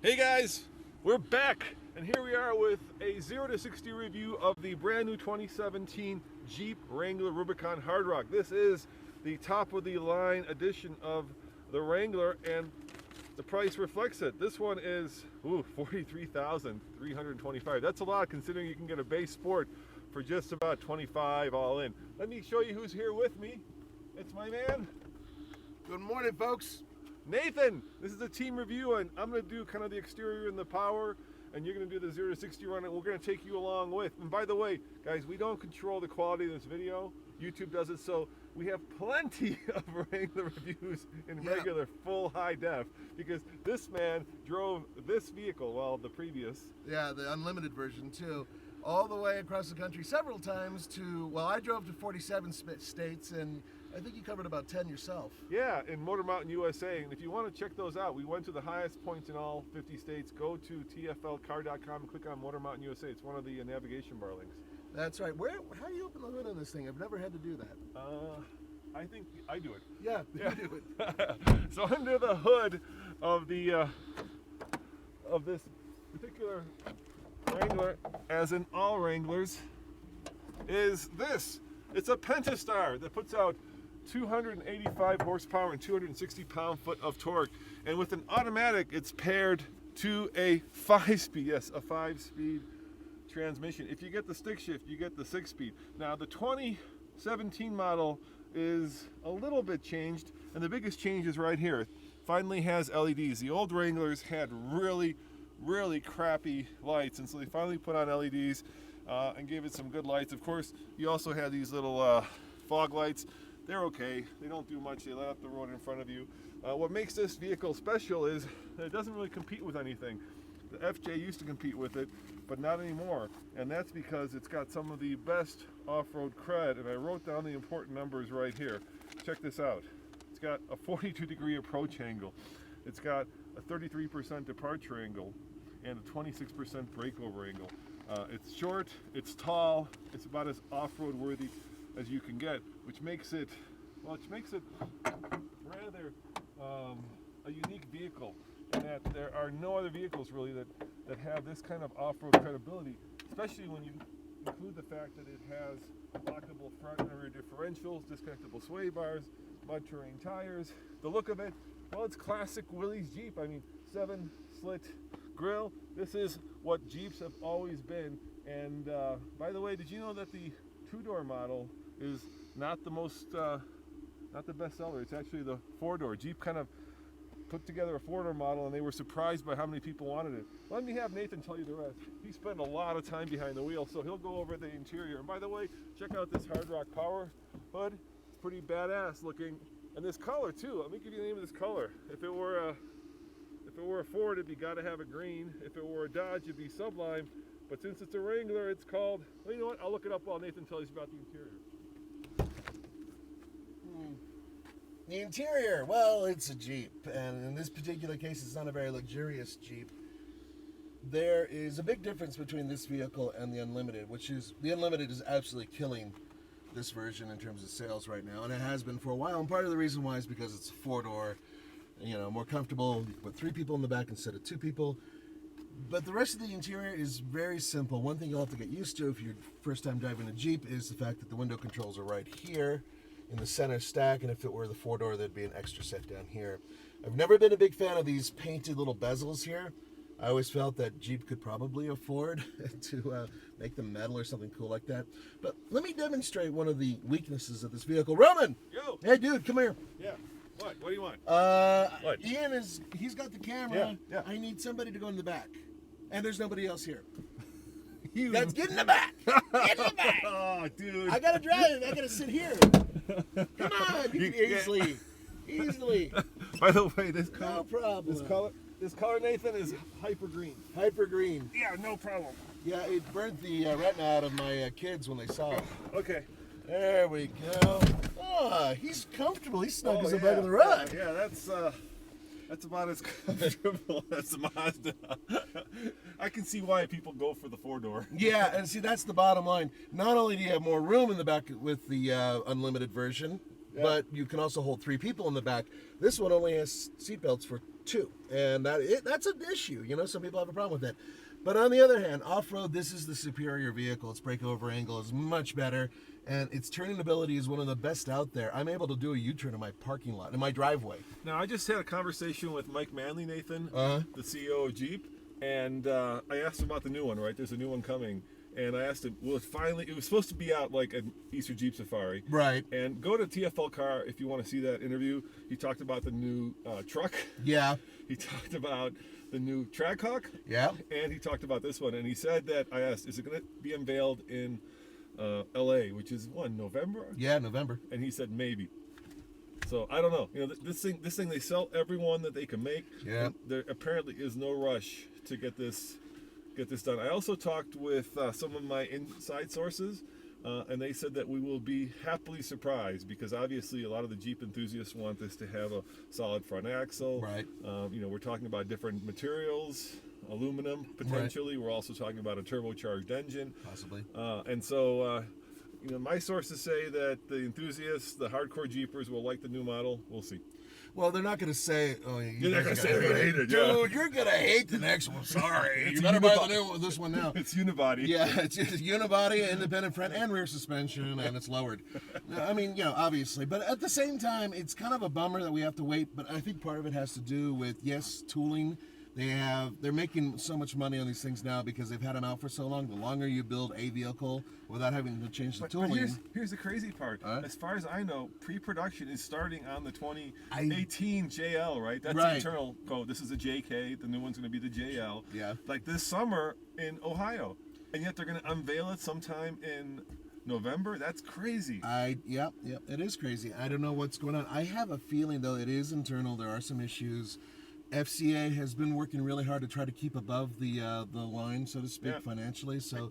Hey guys, we're back, and here we are with a 0 to 60 review of the brand new 2017 Jeep Wrangler Rubicon Hard Rock. This is the top of the line edition of the Wrangler, and the price reflects it. This one is $43,325. That's a lot considering you can get a base sport for just about $25 all in. Let me show you who's here with me. It's my man, Good morning, folks. Nathan. This is a team review, and I'm going to do kind of the exterior and the power, and you're going to do the 0 to 60 run, and we're going to take you along with. And by the way, guys, we don't control the quality of this video. YouTube does it, so we have plenty of Wrangler reviews in regular full high def, because this man drove this vehicle, well, the previous. Yeah, the unlimited version too, all the way across the country several times to, well, I drove to 47 states, and I think you covered about 10 yourself. Yeah, in Motor Mountain USA, and if you want to check those out, we went to the highest points in all 50 states. Go to tflcar.com and click on Motor Mountain USA. It's one of the navigation bar links. That's right. How do you open the hood on this thing? I've never had to do that. I think I do it. Yeah, Yeah. you do it. So under the hood of the of this particular Wrangler, as in all Wranglers, is this. It's a Pentastar that puts out 285 horsepower and 260 pound-foot of torque, and with an automatic, it's paired to a 5-speed. Yes, a 5-speed transmission. If you get the stick shift, you get the 6-speed. Now the 2017 model is a little bit changed, and the biggest change is right here. It finally has LEDs. The old Wranglers had really crappy lights, and so they finally put on LEDs and gave it some good lights. Of course, you also have these little fog lights. They're okay. They don't do much. They light up the road in front of you. What makes this vehicle special is that it doesn't really compete with anything. The FJ used to compete with it, but not anymore. And that's because it's got some of the best off-road cred. And I wrote down the important numbers right here. Check this out. It's got a 42-degree approach angle. It's got a 33% departure angle and a 26% breakover angle. It's short, it's tall, it's about as off-road worthy as you can get, which makes it rather a unique vehicle, in that there are no other vehicles really that have this kind of off-road credibility, especially when you include the fact that it has lockable front and rear differentials, disconnectable sway bars, mud terrain tires. The look of it, well, it's classic Willys Jeep. I mean, 7-slit grille. This is what Jeeps have always been. And by the way, did you know that the 2-door model is not the best seller? It's actually the 4-door. Jeep kind of put together a 4-door model, and they were surprised by how many people wanted it. Let me have Nathan tell you the rest. He spent a lot of time behind the wheel, so he'll go over the interior. And by the way, check out this Hard Rock Power hood. It's pretty badass looking. And this color too. Let me give you the name of this color. If it were a Ford, it'd be Gotta Have a Green. If it were a Dodge, it'd be Sublime. But since it's a Wrangler, it's called, well, you know what? I'll look it up while Nathan tells you about the interior. The interior, well, it's a Jeep, and in this particular case, it's not a very luxurious Jeep. There is a big difference between this vehicle and the Unlimited, the Unlimited is absolutely killing this version in terms of sales right now, and it has been for a while. And part of the reason why is because it's a 4-door, more comfortable. You can put 3 people in the back instead of 2 people. But the rest of the interior is very simple. One thing you'll have to get used to if you're first time driving a Jeep is the fact that the window controls are right here in the center stack, and if it were the 4-door, there'd be an extra set down here. I've never been a big fan of these painted little bezels here. I always felt that Jeep could probably afford to make them metal or something cool like that. But let me demonstrate one of the weaknesses of this vehicle. Roman! Yo! Hey, dude, come here. Yeah. What? What do you want? What? He's got the camera. Yeah. I need somebody to go in the back. And there's nobody else here. You. Let's get in the back. Get in the back. Oh, dude. I gotta drive. I gotta sit here. Come on. You can easily. By the way, this color, No problem. this color, Nathan, is hyper green. Hyper green. Yeah, no problem. Yeah, it burnt the retina out of my kids when they saw it. Okay. There we go. Oh, he's comfortable. He's snug as a bug in the rug. Yeah, that's about as comfortable as the Mazda. I can see why people go for the 4-door. Yeah, and see, that's the bottom line. Not only do you have more room in the back with the Unlimited version, but you can also hold 3 people in the back. This one only has seatbelts for 2, and that's an issue. You know, some people have a problem with that. But on the other hand, off-road, this is the superior vehicle. Its breakover angle is much better, and its turning ability is one of the best out there. I'm able to do a U-turn in my parking lot, in my driveway. Now, I just had a conversation with Mike Manley, Nathan, the CEO of Jeep, and I asked him about the new one, right? There's a new one coming. And I asked him, well, it was supposed to be out like an Easter Jeep Safari. Right. And go to TFL Car if you want to see that interview. He talked about the new truck. Yeah. He talked about the new Trackhawk. Yeah. And he talked about this one. And he said that, I asked, is it going to be unveiled in LA, which is November? Yeah, November. And he said maybe. So I don't know. You know, this thing they sell every one that they can make. Yeah. There apparently is no rush to get this done. I also talked with some of my inside sources, and they said that we will be happily surprised because obviously a lot of the Jeep enthusiasts want this to have a solid front axle. Right. You know, we're talking about different materials, aluminum potentially. Right. We're also talking about a turbocharged engine. Possibly. And so, you know, my sources say that the enthusiasts, the hardcore Jeepers, will like the new model. We'll see. Well, they're not going to say, oh, you're not going to say they're going to hate it. Dude, you're going to hate the next one. Sorry. You better buy this one now. It's unibody. Yeah, it's unibody, independent front and rear suspension, and it's lowered. I mean, you know, obviously. But at the same time, it's kind of a bummer that we have to wait. But I think part of it has to do with, yes, tooling. They're making so much money on these things now because they've had them out for so long. The longer you build a vehicle without having to change the tooling. But here's the crazy part. As far as I know, pre-production is starting on the 2018 JL, right? That's the internal code. This is a JK. The new one's going to be the JL. Yeah. Like this summer in Ohio. And yet they're going to unveil it sometime in November. That's crazy. Yep, it is crazy. I don't know what's going on. I have a feeling, though, it is internal. There are some issues. FCA has been working really hard to try to keep above the line, so to speak, financially. So,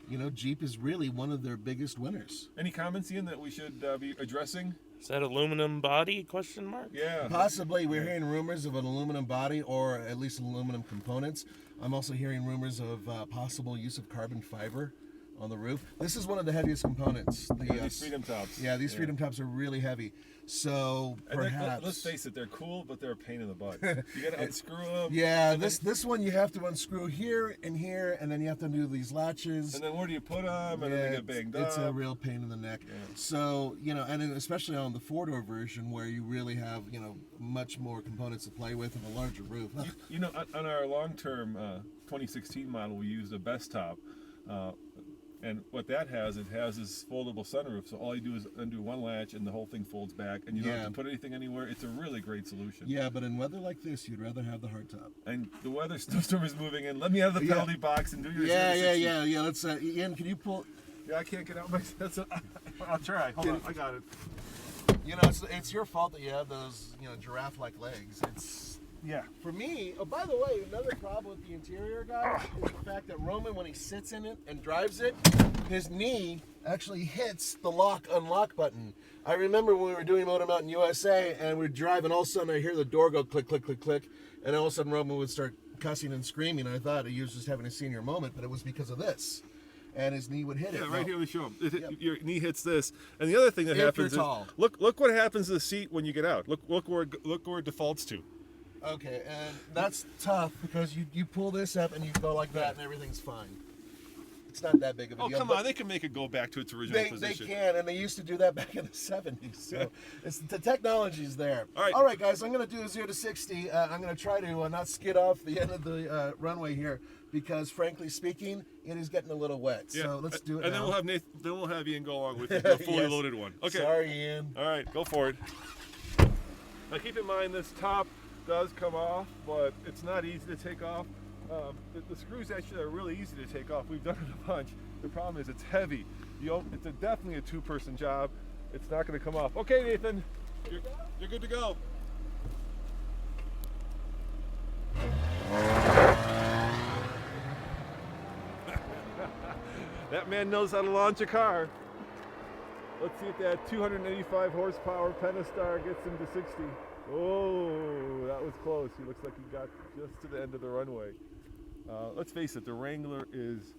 you know, Jeep is really one of their biggest winners. Any comments, Ian, that we should be addressing? Is that aluminum body, question mark? Yeah. Possibly. We're hearing rumors of an aluminum body or at least aluminum components. I'm also hearing rumors of possible use of carbon fiber on the roof. This is one of the heaviest components. These Freedom Tops. Yeah, these Freedom Tops are really heavy. So perhaps. Let's face it, they're cool, but they're a pain in the butt. You got to unscrew them. Yeah, this one you have to unscrew here, and then you have to do these latches. And then where do you put them? And then they get banged up. It's a real pain in the neck. Yeah. So, you know, and especially on the 4-door version where you really have, you know, much more components to play with and a larger roof. You know, on our long-term 2016 model, we used a best top. And what that has, it has this foldable sunroof. So all you do is undo one latch and the whole thing folds back. And you don't have to put anything anywhere. It's a really great solution. Yeah, but in weather like this, you'd rather have the hardtop. And the weather snowstorm is moving in. Let me out of the penalty box and do your Yeah. Let's, Ian, can you pull? Yeah, I can't get out my... I'll try. Hold on. I got it. You know, it's your fault that you have those, you know, giraffe-like legs. Yeah. For me, oh, by the way, another problem with the interior, guys, is the fact that Roman, when he sits in it and drives it, his knee actually hits the lock-unlock button. I remember when we were doing Motor Mountain USA, and we'd drive, and all of a sudden I hear the door go click, click, click, click, and all of a sudden Roman would start cussing and screaming. I thought he was just having a senior moment, but it was because of this. And his knee would hit it. Yeah, right here we show him. Your knee hits this, and the other thing that happens is look what happens to the seat when you get out. Look where it defaults to. Okay, and that's tough because you pull this up and you go like that and everything's fine. It's not that big of a deal. Oh, come on. They can make it go back to its original position. They can, and they used to do that back in the 70s. So the technology's there. All right, guys, I'm going to do a 0 to 60. I'm going to try to not skid off the end of the runway here because, frankly speaking, it is getting a little wet. Yeah. So let's do it and now. then we'll have Ian go along with the fully loaded one. Okay. Sorry, Ian. All right, go for it. Now, keep in mind this top does come off, but it's not easy to take off. The screws actually are really easy to take off. We've done it a bunch. The problem is it's heavy. It's definitely a two-person job. It's not going to come off. Okay, Nathan, you're good to go. That man knows how to launch a car. Let's see if that 285 horsepower Pentastar gets him to 60. Oh, that was close. He looks like he got just to the end of the runway. Let's face it, the Wrangler is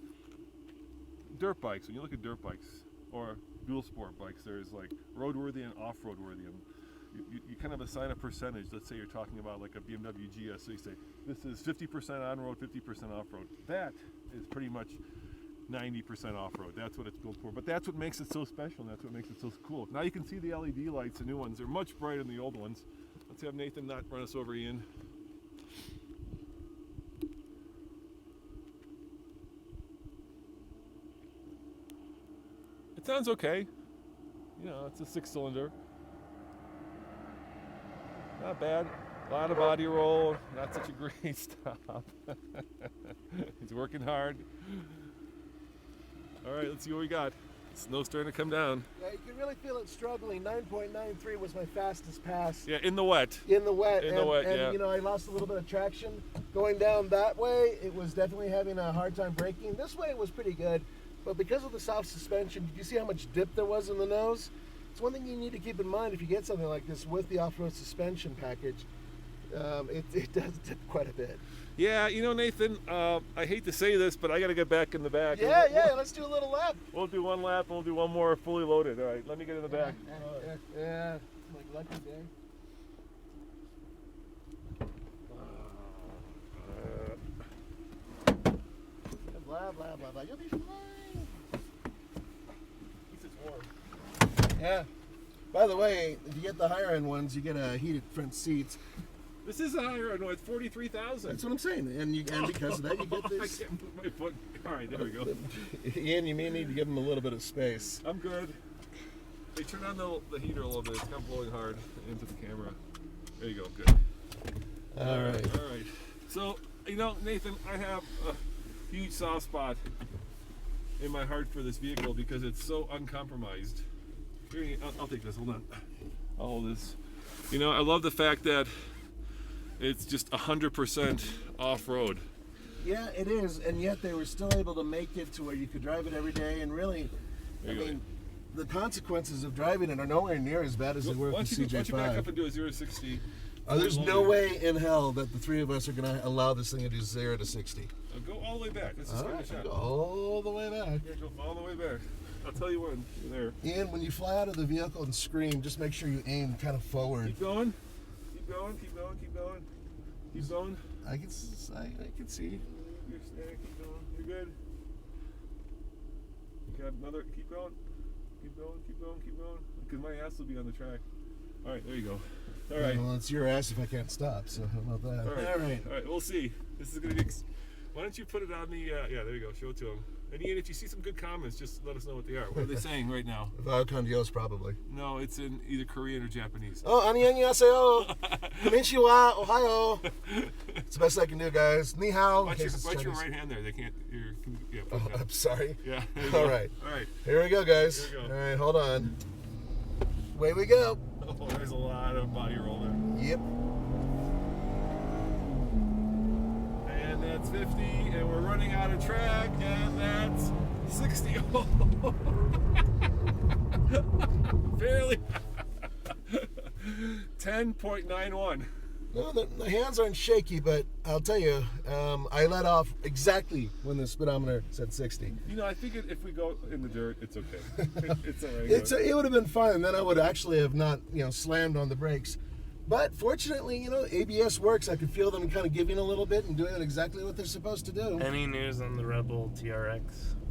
dirt bikes. When you look at dirt bikes, or dual sport bikes. There's like roadworthy and off-road worthy. And you kind of assign a percentage. Let's say you're talking about like a BMW GS. So you say this is 50% on-road, 50% off-road. That is pretty much 90% off-road. That's what it's built for. But that's what makes it so special, and that's what makes it so cool. Now you can see the LED lights, the new ones. They're much brighter than the old ones. Let's have Nathan not run us over, Ian. It sounds okay. You know, it's a 6-cylinder. Not bad. A lot of body roll. Not such a great stop. He's working hard. All right, let's see what we got. Snow's starting to come down. Yeah, you can really feel it struggling. 9.93 was my fastest pass. Yeah, in the wet. In the wet. In the wet, and, yeah. you know, I lost a little bit of traction. Going down that way, it was definitely having a hard time braking. This way, it was pretty good. But because of the soft suspension, did you see how much dip there was in the nose? It's one thing you need to keep in mind if you get something like this with the off-road suspension package. It does dip quite a bit. Yeah, you know, Nathan, I hate to say this, but I got to get back in the back. Yeah, let's do a little lap. We'll do one lap, and we'll do one more fully loaded. All right, let me get in the back. Yeah, like lucky day. Blah, blah, blah, blah. You'll be fine. At least it's warm. Yeah. By the way, if you get the higher end ones, you get heated front seats. This is a higher, no, it's 43,000. That's what I'm saying. And because of that, you get I this. can't move my foot. All right, there we go. Ian, you may need to give them a little bit of space. I'm good. Hey, turn on the heater a little bit. It's kind of blowing hard into the camera. There you go. Good. All right. All right. So, you know, Nathan, I have a huge soft spot in my heart for this vehicle because it's so uncompromised. Here, I'll take this. Hold on. I'll hold this. You know, I love the fact that it's just 100% off-road. Yeah, it is, and yet they were still able to make it to where you could drive it every day, and really, I mean, the consequences of driving it are nowhere near as bad as they were with the CJ5. Why don't you back up and do a 0 to 60? There's no way in hell that the three of us are going to allow this thing to do 0 to 60. Go all the way back. Let's just give it a shot. Go all the way back. Yeah, go all the way back. I'll tell you when you're there. Ian, when you fly out of the vehicle and scream, just make sure you aim kind of forward. Keep going. Keep going. Keep going. Keep going. Keep going. I can see. You're staying. Keep going. You're good. You got another. Keep going. Keep going. Keep going. Keep going. Because my ass will be on the track. All right. There you go. All right. Well, it's your ass if I can't stop. So how about that? All right. All right. We'll see. This is gonna be. Why don't you put it on the? Yeah. There you go. Show it to him. And Ian, if you see some good comments, just let us know what they are. What are they saying right now? Con Dios, probably. No, it's in either Korean or Japanese. Oh, annyeonghaseyo. Konnichiwa, Ohio. It's the best I can do, guys. Ni hao. Watch your right hand there. They can't. I'm sorry. Yeah. All right. All right. Here we go, guys. Here we go. All right, hold on. Away we go. Oh, there's a lot of body roll there. Yep. And that's 50, and we're running out of track, and that's 60. Barely. 10.91. No, the hands aren't shaky, but I'll tell you, I let off exactly when the speedometer said 60. You know, I think if we go in the dirt, it's okay. It's all right. It would have been fun, and then I would actually have not, slammed on the brakes. But fortunately, ABS works. I could feel them kind of giving a little bit and doing exactly what they're supposed to do. Any news on the Rebel TRX?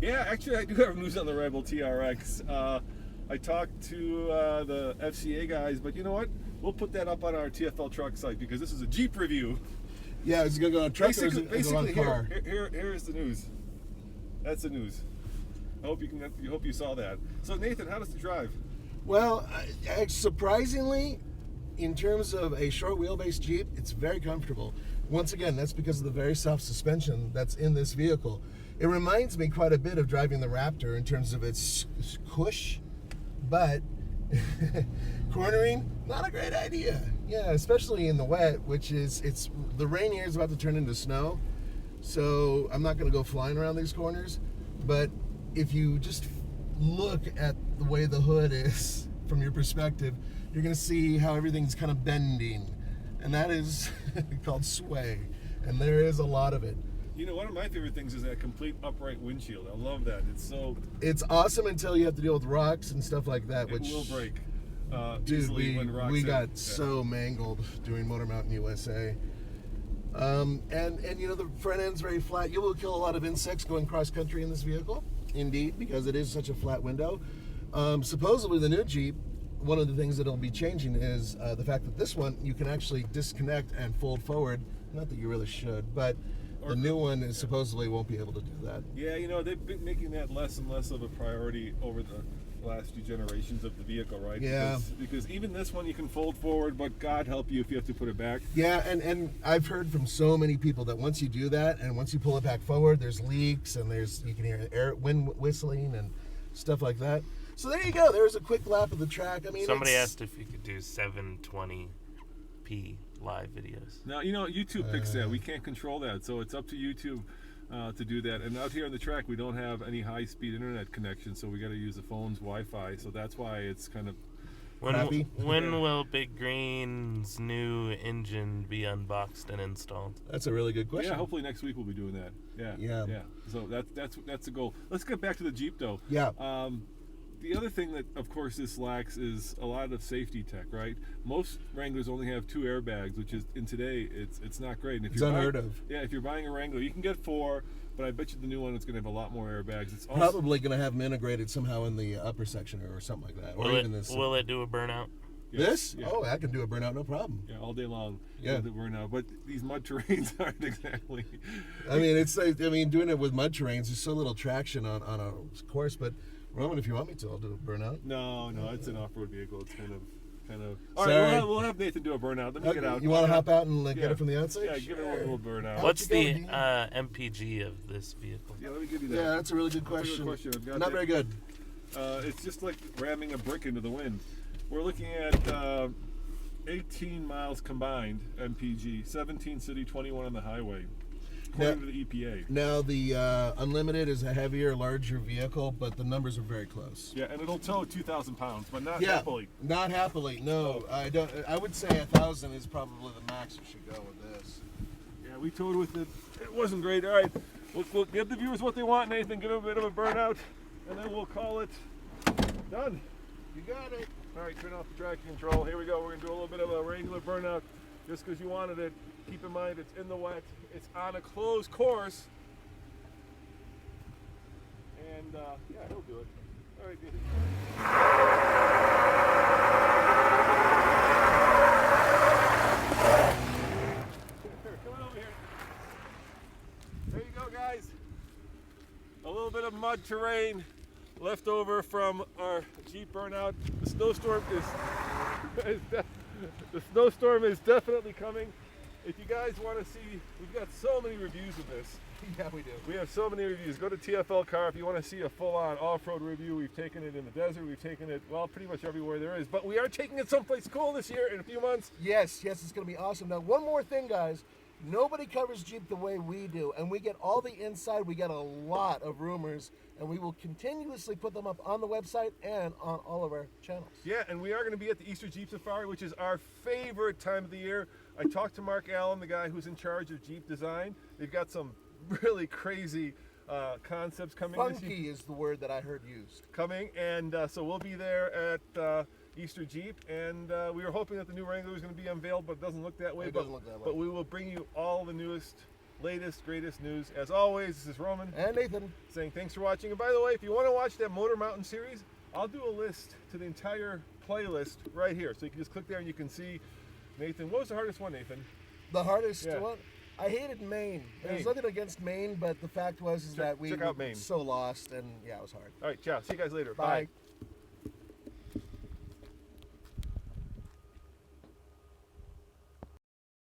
Yeah, actually, I do have news on the Rebel TRX. I talked to the FCA guys, but you know what? We'll put that up on our TFL truck site because this is a Jeep review. Yeah, is it going to go on a truck or is it on a car? Here's the news. That's the news. I hope you saw that. So Nathan, how does it drive? Well, surprisingly, in terms of a short wheelbase Jeep, it's very comfortable. Once again, that's because of the very soft suspension that's in this vehicle. It reminds me quite a bit of driving the Raptor in terms of its cush, but cornering, not a great idea. Yeah, especially in the wet, the rain here is about to turn into snow, so I'm not going to go flying around these corners. But if you just look at the way the hood is from your perspective, you're going to see how everything's kind of bending, and that is called sway, and there is a lot of it. You know, one of my favorite things is that complete upright windshield. I love that. It's awesome until you have to deal with rocks and stuff like that, which it will break. dude, Easily when rocks we hit. got so mangled doing Motor Mountain USA. And you know, the front end's very flat. You will kill a lot of insects going cross country in this vehicle, indeed, because it is such a flat window. Supposedly the new Jeep, one of the things that'll be changing is the fact that this one you can actually disconnect and fold forward. Not that you really should, but the new one is supposedly won't be able to do that. Yeah, you know, they've been making that less and less of a priority over the last few generations of the vehicle, right? Yeah. Because even this one you can fold forward, but God help you if you have to put it back. Yeah, and I've heard from so many people that once you do that and once you pull it back forward, there's leaks and you can hear wind whistling and stuff like that. So there you go. There's a quick lap of the track. I mean, Somebody asked if you could do 720p live videos. Now, you know, YouTube picks that. We can't control that, so it's up to YouTube to do that. And out here on the track, we don't have any high-speed internet connection, so we got to use the phone's Wi-Fi. So that's why it's kind of When will Big Green's new engine be unboxed and installed? That's a really good question. Yeah, hopefully next week we'll be doing that. Yeah. So that's the goal. Let's get back to the Jeep though. Yeah. The other thing that, of course, this lacks is a lot of safety tech, right? Most Wranglers only have 2 airbags, which is, in today, it's not great. And if It's you're unheard buying, of. Yeah, if you're buying a Wrangler, you can get 4, but I bet you the new one is going to have a lot more airbags. It's also, Probably going to have them integrated somehow in the upper section or something like that. Or Will even this. it do a burnout? This? Yeah. Oh, I can do a burnout, no problem. Yeah, all day long. Yeah. We're now, but these mud terrains aren't exactly. I mean, it's like, doing it with mud terrains, there's so little traction on a course, but Roman, if you want me to, I'll do a burnout. No, it's an off-road vehicle. It's kind of. All right, Sorry. we'll have Nathan do a burnout. Let me get out. You want to hop out and get Yeah. it from the outside? Yeah, give it a little burnout. What's you the going, Dean? MPG of this vehicle? Yeah, let me give you that. Yeah, that's a really good That's a good question. question. I've got Not that. very good. It's just like ramming a brick into the wind. We're looking at 18 miles combined MPG, 17 city, 21 on the highway, according to the EPA. Now the Unlimited is a heavier, larger vehicle, but the numbers are very close. Yeah, and it'll tow 2,000 pounds, but not happily. Not happily. No, I don't. I would say 1,000 is probably the max you should go with this. Yeah, we towed with it. It wasn't great. All right, we'll give the viewers what they want, Nathan. Give them a bit of a burnout, and then we'll call it done. You got it. All right, turn off the traction control. Here we go. We're going to do a little bit of a Wrangler burnout just because you wanted it. Keep in mind, it's in the wet. It's on a closed course. And, yeah, he'll do it. All right, dude. Come on over here. There you go, guys. A little bit of mud terrain left over from our Jeep burnout. The snowstorm is definitely coming. If you guys want to see, we've got so many reviews of this. Yeah, we do. We have so many reviews. Go to TFL Car if you want to see a full-on off-road review. We've taken it in the desert. We've taken it, well, pretty much everywhere there is. But we are taking it someplace cool this year in a few months. Yes, it's going to be awesome. Now, one more thing, guys. Nobody covers Jeep the way we do, and we get all the inside. We get a lot of rumors, and we will continuously put them up on the website and on all of our channels. Yeah, and we are going to be at the Easter Jeep Safari, which is our favorite time of the year. I talked to Mark Allen, the guy who's in charge of Jeep design. They've got some really crazy concepts coming this year. Funky is the word that I heard used. And so we'll be there at Easter Jeep, and we were hoping that the new Wrangler was going to be unveiled, but it doesn't look that way. It doesn't look that way. But we will bring you all the newest, latest, greatest news. As always, this is Roman And Nathan. saying thanks for watching. And by the way, if you want to watch that Motor Mountain series, I'll do a list to the entire playlist right here. So you can just click there and you can see Nathan. What was the hardest one, Nathan? The hardest Yeah. one? I hated Maine. There's Maine. nothing against Maine, but the fact was that we check out were Maine. so lost, and yeah, it was hard. All right, ciao. See you guys later. Bye. Bye.